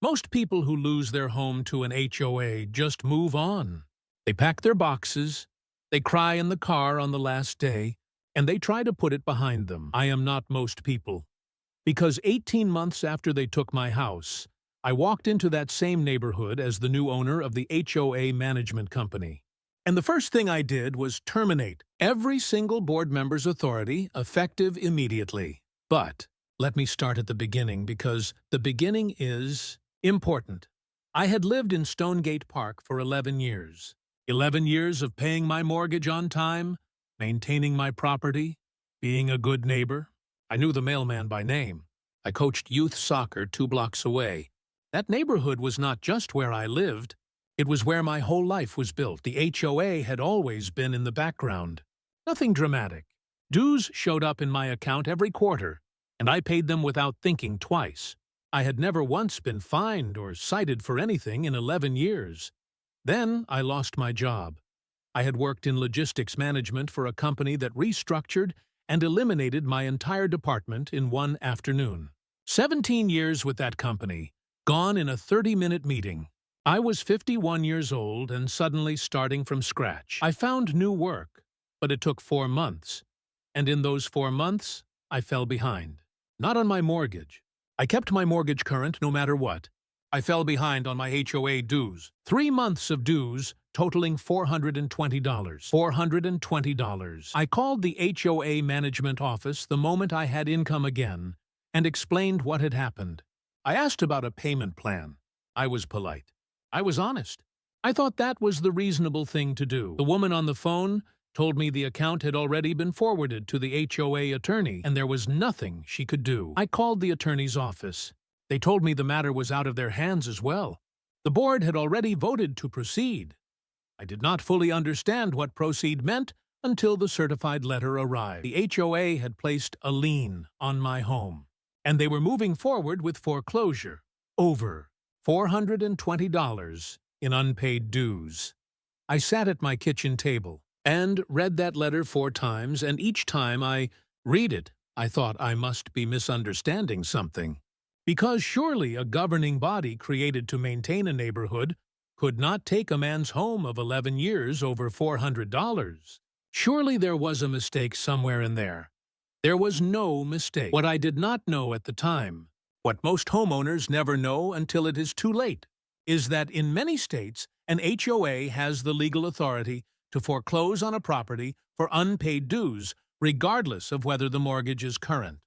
Most people who lose their home to an HOA just move on. They pack their boxes, they cry in the car on the last day, and they try to put it behind them. I am not most people. Because 18 months after they took my house, I walked into that same neighborhood as the new owner of the HOA management company. And the first thing I did was terminate every single board member's authority, effective immediately. But let me start at the beginning, because the beginning is important. I had lived in Stonegate Park for 11 years. 11 years of paying my mortgage on time, maintaining my property, being a good neighbor. I knew the mailman by name. I coached youth soccer 2 blocks away. That neighborhood was not just where I lived. It was where my whole life was built. The HOA had always been in the background. Nothing dramatic. Dues showed up in my account every quarter, and I paid them without thinking twice. I had never once been fined or cited for anything in 11 years. Then I lost my job. I had worked in logistics management for a company that restructured and eliminated my entire department in one afternoon. 17 years with that company, gone in a 30-minute meeting. I was 51 years old and suddenly starting from scratch. I found new work, but it took 4 months. And in those 4 months, I fell behind. Not on my mortgage. I kept my mortgage current no matter what. I fell behind on my HOA dues. 3 months of dues totaling $420. $420. I called the HOA management office the moment I had income again and explained what had happened. I asked about a payment plan. I was polite. I was honest. I thought that was the reasonable thing to do. The woman on the phone told me the account had already been forwarded to the HOA attorney and there was nothing she could do. I called the attorney's office. They told me the matter was out of their hands as well. The board had already voted to proceed. I did not fully understand what proceed meant until the certified letter arrived. The HOA had placed a lien on my home, and they were moving forward with foreclosure. Over $420 in unpaid dues. I sat at my kitchen table and read that letter 4 times, and each time I read it, I thought I must be misunderstanding something. Because surely a governing body created to maintain a neighborhood could not take a man's home of 11 years over $400. Surely there was a mistake somewhere in there. There was no mistake. What I did not know at the time, what most homeowners never know until it is too late, is that in many states, an HOA has the legal authority to foreclose on a property for unpaid dues, regardless of whether the mortgage is current.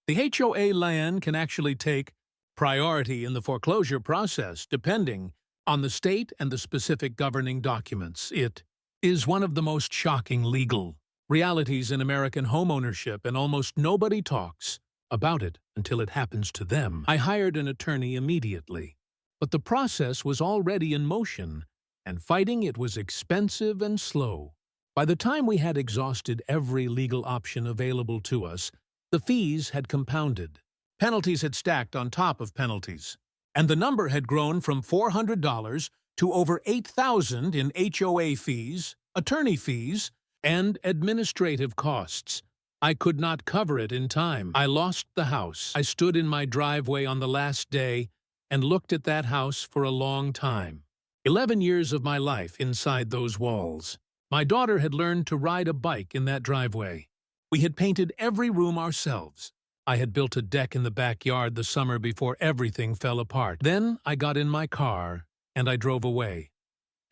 The HOA land can actually take priority in the foreclosure process, depending on the state and the specific governing documents. It is one of the most shocking legal realities in American homeownership, and almost nobody talks about it until it happens to them. I hired an attorney immediately, but the process was already in motion, and fighting it was expensive and slow. By the time we had exhausted every legal option available to us, the fees had compounded. Penalties had stacked on top of penalties, and the number had grown from $400 to over $8,000 in HOA fees, attorney fees, and administrative costs. I could not cover it in time. I lost the house. I stood in my driveway on the last day and looked at that house for a long time. 11 years of my life inside those walls. My daughter had learned to ride a bike in that driveway. We had painted every room ourselves. I had built a deck in the backyard the summer before everything fell apart. Then I got in my car and I drove away.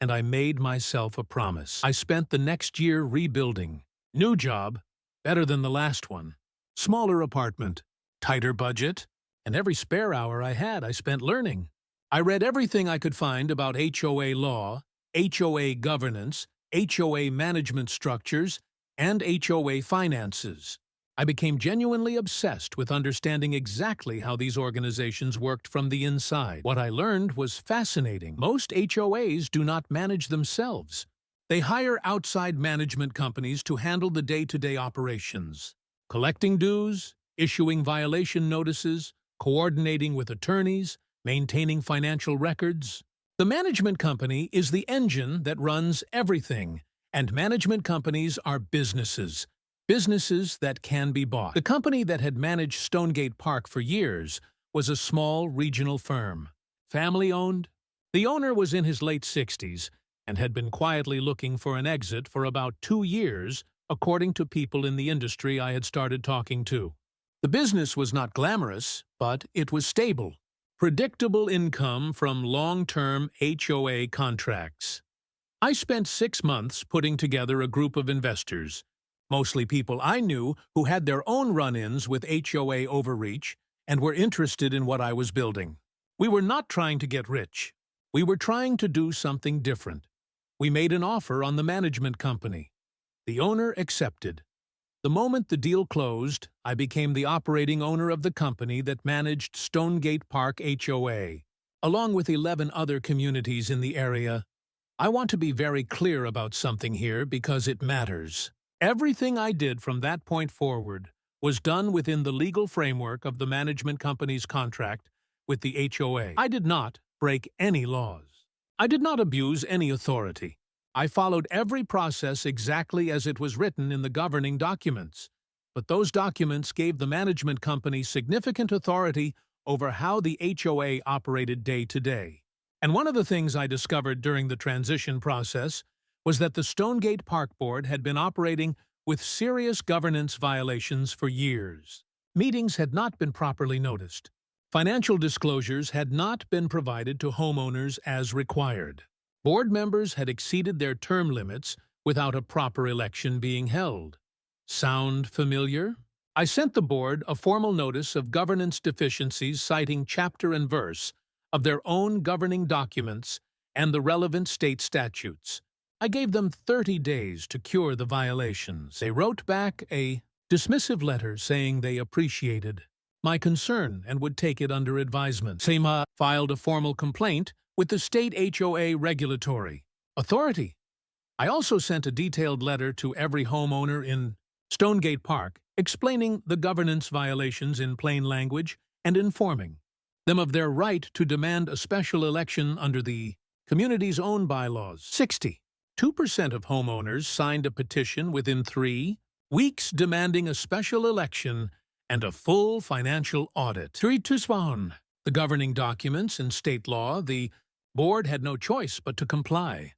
And I made myself a promise. I spent the next year rebuilding. New job, better than the last one. Smaller apartment, tighter budget, and every spare hour I had I spent learning. I read everything I could find about HOA law, HOA governance, HOA management structures, and HOA finances. I became genuinely obsessed with understanding exactly how these organizations worked from the inside. What I learned was fascinating. Most HOAs do not manage themselves. They hire outside management companies to handle the day-to-day operations, collecting dues, issuing violation notices, coordinating with attorneys, maintaining financial records. The management company is the engine that runs everything. And management companies are businesses that can be bought. The company that had managed Stonegate Park for years was a small regional firm. family-owned. The owner was in his late 60s and had been quietly looking for an exit for about 2 years, according to people in the industry I had started talking to. The business was not glamorous, but it was stable. Predictable income from long-term HOA contracts. I spent 6 months putting together a group of investors, mostly people I knew who had their own run-ins with HOA overreach and were interested in what I was building. We were not trying to get rich. We were trying to do something different. We made an offer on the management company. The owner accepted. The moment the deal closed, I became the operating owner of the company that managed Stonegate Park HOA, along with 11 other communities in the area. I want to be very clear about something here because it matters. Everything I did from that point forward was done within the legal framework of the management company's contract with the HOA. I did not break any laws. I did not abuse any authority. I followed every process exactly as it was written in the governing documents, but those documents gave the management company significant authority over how the HOA operated day to day. And one of the things I discovered during the transition process was that the Stonegate Park Board had been operating with serious governance violations for years. Meetings had not been properly noticed. Financial disclosures had not been provided to homeowners as required. Board members had exceeded their term limits without a proper election being held. Sound familiar? I sent the board a formal notice of governance deficiencies citing chapter and verse of their own governing documents and the relevant state statutes. I gave them 30 days to cure the violations. They wrote back a dismissive letter saying they appreciated my concern and would take it under advisement. SEMA filed a formal complaint with the state HOA regulatory authority. I also sent a detailed letter to every homeowner in Stonegate Park explaining the governance violations in plain language and informing them of their right to demand a special election under the community's own bylaws. 62% of homeowners signed a petition within 3 weeks demanding a special election and a full financial audit. 3-2 the governing documents and state law, the board had no choice but to comply.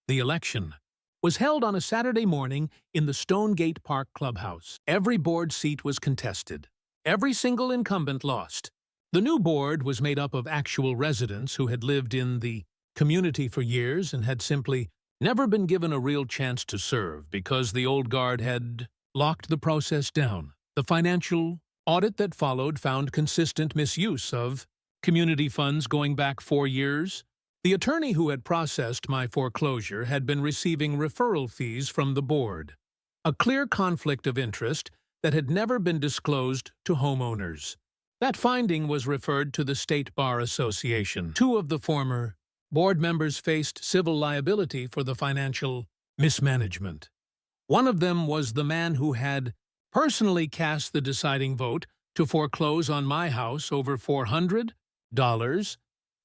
The election was held on a Saturday morning in the Stonegate Park clubhouse. Every board seat was contested. Every single incumbent lost. The new board was made up of actual residents who had lived in the community for years and had simply never been given a real chance to serve because the old guard had locked the process down. The financial audit that followed found consistent misuse of community funds going back 4 years. The attorney who had processed my foreclosure had been receiving referral fees from the board, a clear conflict of interest that had never been disclosed to homeowners. That finding was referred to the State Bar Association. 2 of the former board members faced civil liability for the financial mismanagement. One of them was the man who had personally cast the deciding vote to foreclose on my house over $400.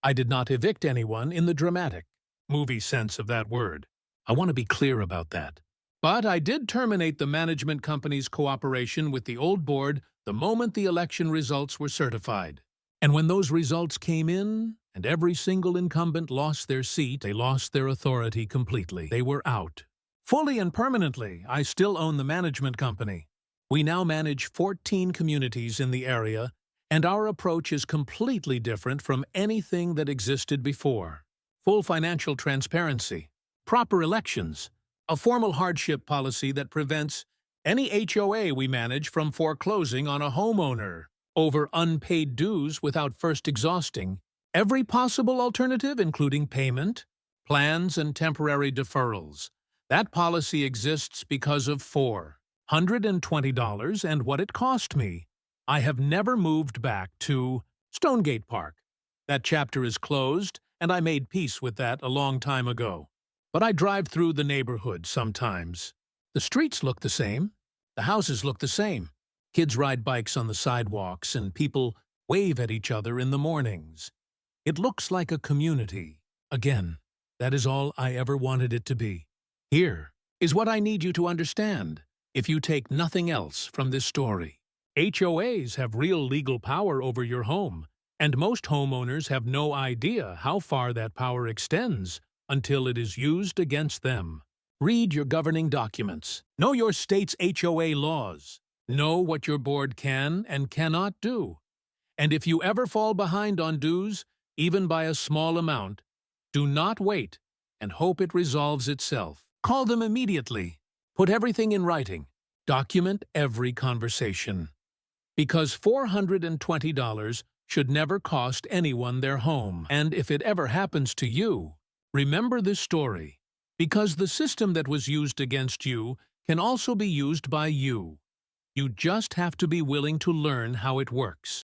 I did not evict anyone in the dramatic movie sense of that word. I want to be clear about that. But I did terminate the management company's cooperation with the old board the moment the election results were certified. And when those results came in, and every single incumbent lost their seat, they lost their authority completely. They were out. Fully and permanently, I still own the management company. We now manage 14 communities in the area, and our approach is completely different from anything that existed before. Full financial transparency, proper elections, a formal hardship policy that prevents any HOA we manage from foreclosing on a homeowner over unpaid dues without first exhausting every possible alternative, including payment, plans, and temporary deferrals. That policy exists because of $420 and what it cost me. I have never moved back to Stonegate Park. That chapter is closed, and I made peace with that a long time ago. But I drive through the neighborhood sometimes. The streets look the same. The houses look the same. Kids ride bikes on the sidewalks, and people wave at each other in the mornings. It looks like a community. Again, that is all I ever wanted it to be. Here is what I need you to understand, if you take nothing else from this story. HOAs have real legal power over your home, And most homeowners have no idea how far that power extends until it is used against them. Read your governing documents. Know your state's HOA laws. Know what your board can and cannot do. And if you ever fall behind on dues, even by a small amount, do not wait and hope it resolves itself. Call them immediately. Put everything in writing. Document every conversation. Because $420 should never cost anyone their home. And if it ever happens to you, remember this story. Because the system that was used against you can also be used by you. You just have to be willing to learn how it works.